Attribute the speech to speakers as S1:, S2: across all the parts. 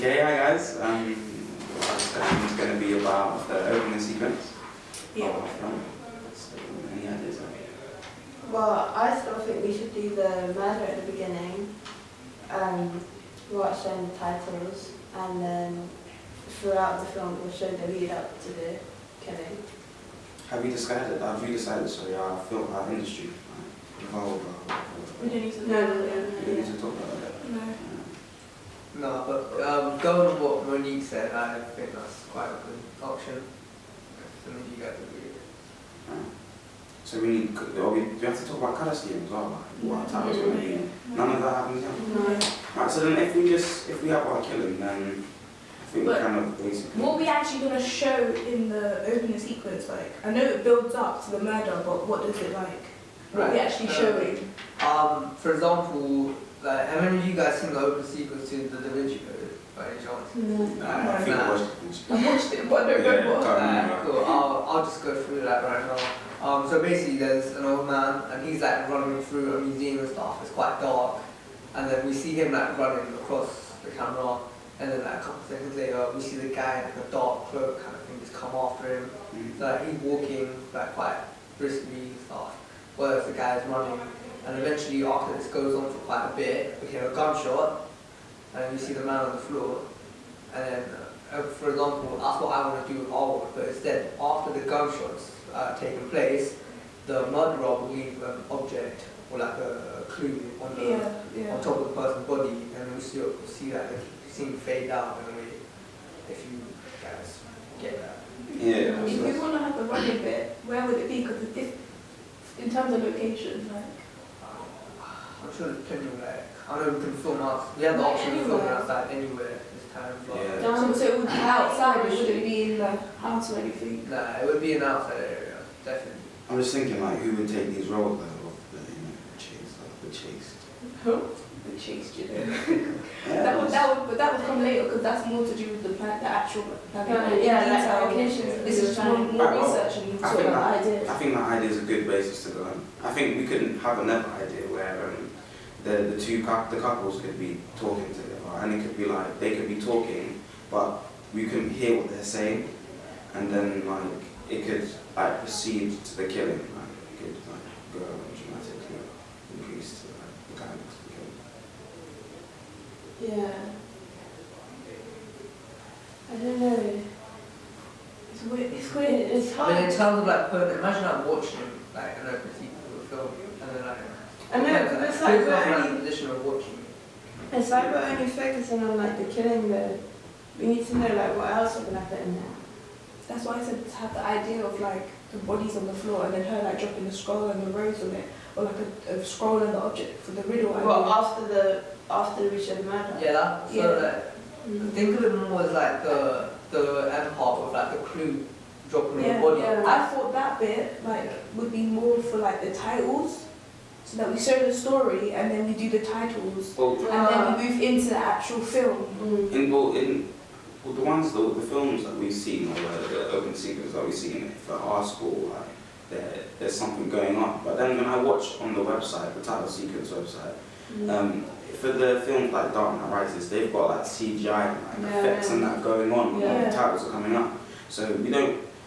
S1: Okay, hi guys. Our discussion is going to be about the opening sequence.
S2: Yeah.
S1: So, any ideas?
S3: Well, I still think we should do the murder at the beginning, watch showing the titles, and then throughout the film we'll show the lead up to the killing.
S1: Have you decided? Sorry, our industry involved.
S2: We don't need to
S3: No.
S1: We need to talk about that.
S2: No.
S4: No, but going on what Monique said, I think that's quite a good option. Some of you guys agree.
S1: So we have to talk about colour scheme as well. What our titles are going to be. None of that happens yet.
S3: No.
S1: Right. So then, if we have our killing, then I think we
S2: But
S1: kind of basically.
S2: What are we actually going to show in the opening sequence? Like, I know it builds up to the murder, but what does it like? What are we actually showing?
S4: For example, like, have any of you guys seen the open sequence to the Da Vinci Code by any chance?
S3: No.
S1: I think
S4: Nah.
S1: I watched it.
S2: I watched it, but I don't remember.
S4: Cool. I'll just go through that right now. So basically, there's an old man, and he's like running through a museum and stuff. It's quite dark, and then we see him like running across the camera, and then like a couple seconds later, we see the guy in a dark cloak kind of thing just come after him. So like, he's walking like quite briskly and stuff, whereas the guy's running. And eventually, after this goes on for quite a bit, we hear a gunshot, and we see the man on the floor. And then, for example, that's what I want to do with our work, but instead, after the gunshots taking place, the murderer will leave an object or like a clue on the on top of the person's body, and we see that the scene fade out in a way. If you guys get that.
S1: Yeah.
S2: If we want to have the running bit, where would it be? Because in terms of location, like.
S4: I'm sure there's plenty of like, I know we can film out, we have the option of filming outside anywhere this time, but
S1: Yeah.
S2: So it would be outside, it wouldn't be in the house or anything.
S4: nah, it would be an outside area, definitely.
S1: I'm just thinking like who would take these roles though of the chase.
S2: The chase, you know.
S1: Yeah.
S2: That would come later because that's more to do with the actual
S3: locations.
S2: This is more research and
S1: I
S2: sort
S1: think
S2: of
S1: that-
S2: ideas.
S1: I think that idea is a good basis to go on. I think we could have another idea where the couples could be talking together, and it could be like they could be talking, but we couldn't hear what they're saying, and then like it could like proceed to the killing. Like it could like go dramatically increase to like the climax of the killing.
S3: Yeah. I don't know.
S2: It's weird.
S3: It's
S4: I
S3: hard.
S4: mean, in terms of like, imagine like watching like an open sequence of a film, and then like,
S3: I know, because it's like
S4: feels like
S3: we're
S4: I'm in
S3: only,
S4: the position of watching.
S3: it's like we're only focusing on like the killing though. We need to know like what else we're gonna put in there.
S2: That's why I said to have the idea of like the bodies on the floor and then her like dropping the scroll and the rose on it, or like a scroll and the object for the riddle.
S3: Well, after we show the murder.
S4: Yeah, that. So
S2: Yeah.
S4: like, think of it more as like the end part of like the clue dropping on the body.
S2: I thought that bit like would be more for like the titles, so that we show the story and then we do the titles
S1: Well,
S2: and then we move into the actual film.
S1: in the films that we've seen, or the open sequence that we've seen for our school, like, there's something going on. But then when I watch on the website, the title sequence website, for the films like Dark Knight Rises, they've got like CGI and like effects and that going on when the titles are coming up. So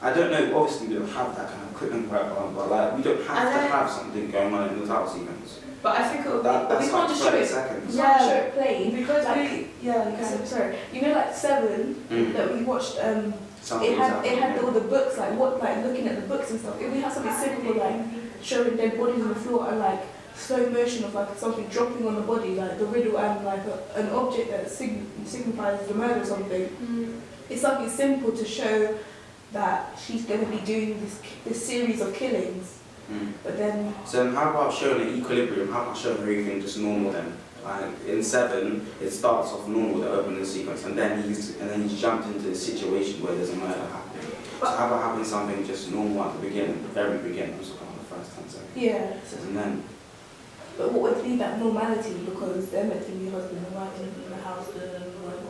S1: I don't know, obviously we don't have that kind of equipment right on, but like we don't have to have something going on in the title sequence.
S3: But I think it would be.
S1: That's
S2: we can't
S1: like
S2: just show
S1: 30
S2: it.
S1: seconds.
S2: We can't show it plain.
S3: Because
S2: Like, sorry, you know, like Seven that we watched.
S1: Something
S2: It had
S1: happening.
S2: all the books, like looking at the books and stuff. If we have something simple like showing dead bodies on the floor and like slow motion of like something dropping on the body, like the riddle and like an object that signifies the murder or something. It's something simple to show that she's going to be doing this series of killings. But then.
S1: So how about showing an equilibrium? How about showing everything just normal then? Like in Seven, it starts off normal, the opening sequence, and then he's jumped into a situation where there's a murder happening. So how about having something just normal at the beginning, the very beginning, so on the first 10 seconds?
S2: Yeah.
S1: And then.
S2: But what would be that normality? Because they're meant to be husband and wife in the house, whatever,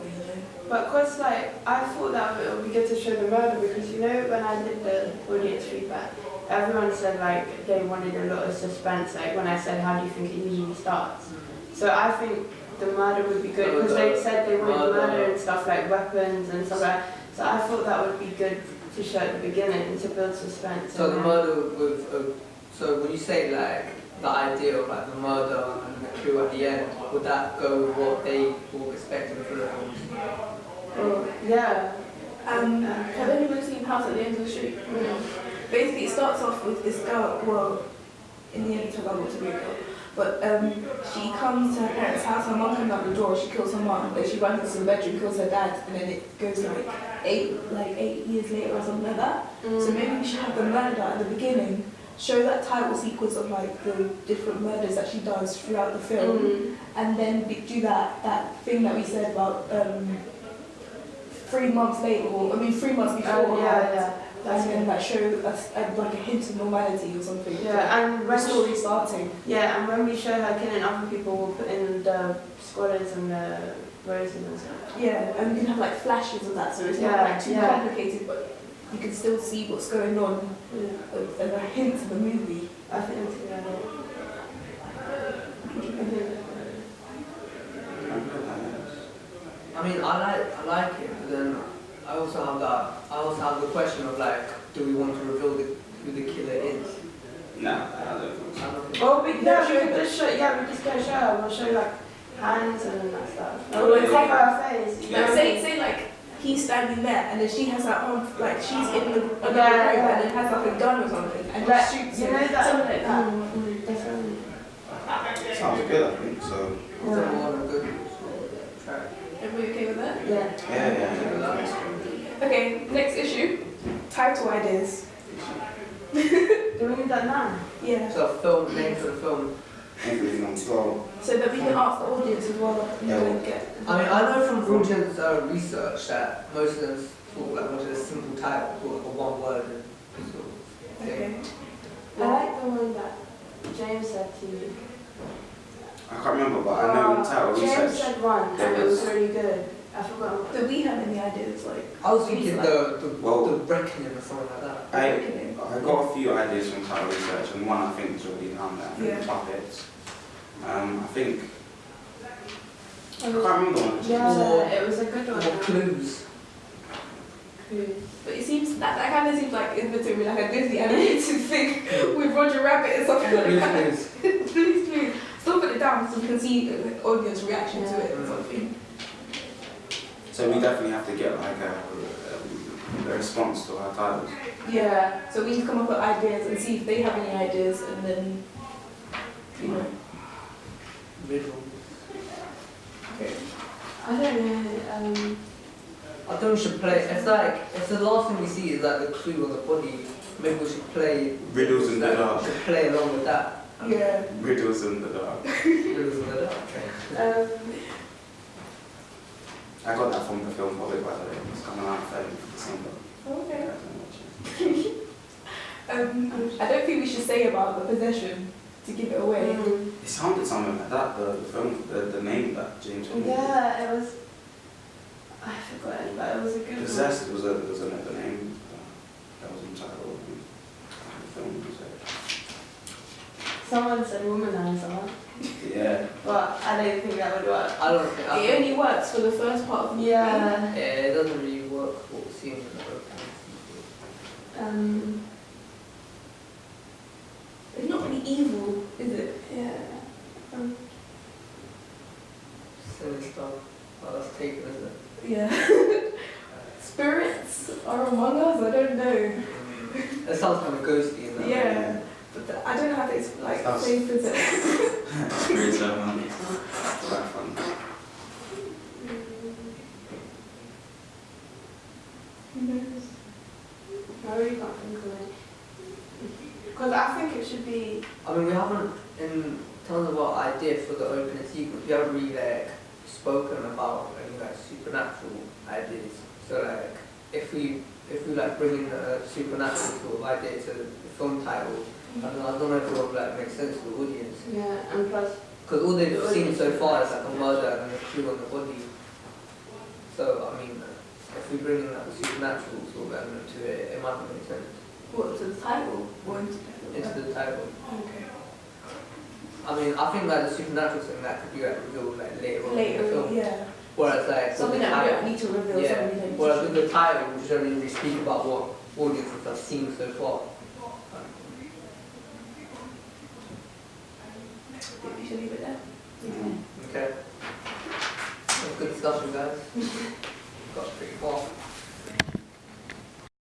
S2: you know.
S3: But cause like I thought that it would be good to show the murder because you know when I did the audience feedback, everyone said like they wanted a lot of suspense. Like when I said how do you think it usually starts, so I think the murder would be good because they said they wanted murder and stuff like weapons and stuff like that. So I thought that would be good to show at the beginning to build suspense.
S4: So the murder with, so when you say like the idea of like the murder and the clue at the end, would that go with what they were expecting for the films?
S3: Oh, yeah.
S2: Have anyone seen House at the End of the Street? Basically, it starts off with this girl, well, in the end it turns out not to be a girl, but she comes to her parents' house, her mum comes out the door, she kills her mum, then she runs into the bedroom, kills her dad, and then it goes like 8 years later or something like that. So maybe we should have the murder at the beginning, show that title sequence of like the different murders that she does throughout the film, and then do that thing that we said about 3 months later, or I mean 3 months before. And then like show us like a hint of normality or something.
S3: Yeah, and when
S2: the story starting.
S3: Yeah, and when we show her killing other people, we'll put in the squatters and the roses and stuff.
S2: Yeah, and we can have like flashes of that, so it's not like too complicated, but you can still see what's going on and a hint of the movie.
S3: I think that's a good idea.
S4: I mean, I like it, but then I also have the question of like, do we want to reveal who the killer is?
S1: No, I don't think so.
S3: Oh, we can just show. Yeah, we just go show her. We'll show like hands and that stuff.
S1: Oh,
S3: We'll
S1: yeah.
S3: cover her face.
S1: Yeah.
S2: Say like he's standing there and then she has her arm, like she's in the room and then has like a gun or something and
S3: Like,
S2: just shoots
S3: you
S2: him.
S3: know that?
S2: Something like that.
S3: Definitely.
S1: Sounds good, I think, so.
S4: Is that more than good track?
S2: Are we okay with that?
S3: Yeah.
S1: Yeah.
S2: Okay, next issue. Title ideas.
S3: Do we need that now?
S2: Yeah.
S4: So film, name for the film.
S1: Everything on slow.
S2: So that we can ask the audience as well. And
S1: Yeah.
S2: then get.
S4: I mean, I know from Bruton's research that most of them sort of like wanted a simple title, sort of a one word and sort of thing.
S2: Okay.
S3: I like the one that James said to you.
S1: I can't remember, but I know in title
S3: James
S1: research.
S3: said one and it was really good. I forgot what.
S2: Do we have any ideas like?
S4: I was thinking the
S1: Well-
S4: reckoning or something like that.
S1: I got a few ideas from title research, and one I think is already down there. I think
S2: Yeah.
S1: puppets. I think. I can't remember the one.
S3: Yeah, it was a good one.
S4: More clues.
S2: But it seems that kind of seems like in between like a Disney animated thing with Roger Rabbit and something like that.
S4: Clues.
S2: Please. Still put it down so we can see the audience reaction to it or something.
S1: So we definitely have to get like a response to our titles.
S2: Yeah. So we need to come up with ideas and see if they have any ideas and then, you know.
S4: Riddle.
S2: Okay.
S3: I don't know.
S4: I think we should play, if the last thing we see is like the clue on the body, maybe we should play
S1: Riddles in the dark.
S4: We should play along with that.
S2: Yeah.
S1: Riddles in the dark.
S4: Riddles in the dark.
S1: I got that from the film Hobbit, by the way. It's coming out 30th of December.
S2: Okay.
S1: I don't know.
S2: I don't think we should say about the possession to give it away.
S1: It sounded something like that, the film, the name that James Cameron.
S3: Yeah, it was. I forgot it, but it was a good one.
S1: Possessed was another name that was in title. The film was
S3: Someone said womanizer,
S1: yeah.
S3: but I don't think that would work.
S4: I don't think,
S2: It only works for the first part of the movie.
S3: Yeah.
S4: it doesn't really work for what we're seeing in the open.
S2: It's not really evil, is it?
S3: Yeah.
S4: Sinister. Oh, that's taken, isn't it?
S2: Yeah. Spirits are among us? I don't know.
S4: That sounds kind of ghosty in that.
S2: Yeah. But I don't know how to like
S1: Sounds-
S2: say possession.
S1: Spirits are among us. Quite fun.
S2: Who knows?
S3: I really can't think of it. Because I think it should be.
S4: I mean, we haven't, in terms of our idea for the opening sequence, we haven't really like spoken about any like supernatural ideas. So like, if we like bring in a supernatural sort of idea to the film title, I don't know if it would like make sense to the audience.
S3: Yeah, and plus.
S4: Because all they've seen so far is like a murder and a clue on the body. So I mean, if we bring in like a supernatural sort of element to it, it might make sense
S2: What, to the title? Or into
S4: into the title.
S2: Okay.
S4: I mean, I think like the supernatural thing that could be like revealed like later on in the
S2: Later,
S4: film.
S2: yeah.
S4: Whereas like
S3: Something
S4: with the
S3: that we
S4: title,
S3: don't need to reveal.
S4: yeah.
S3: Something we don't need
S4: Whereas
S3: to
S4: with the title, we just don't really speak about what audiences have seen so far.
S2: Maybe we should leave it there.
S4: Okay. Good discussion, guys. Got pretty far.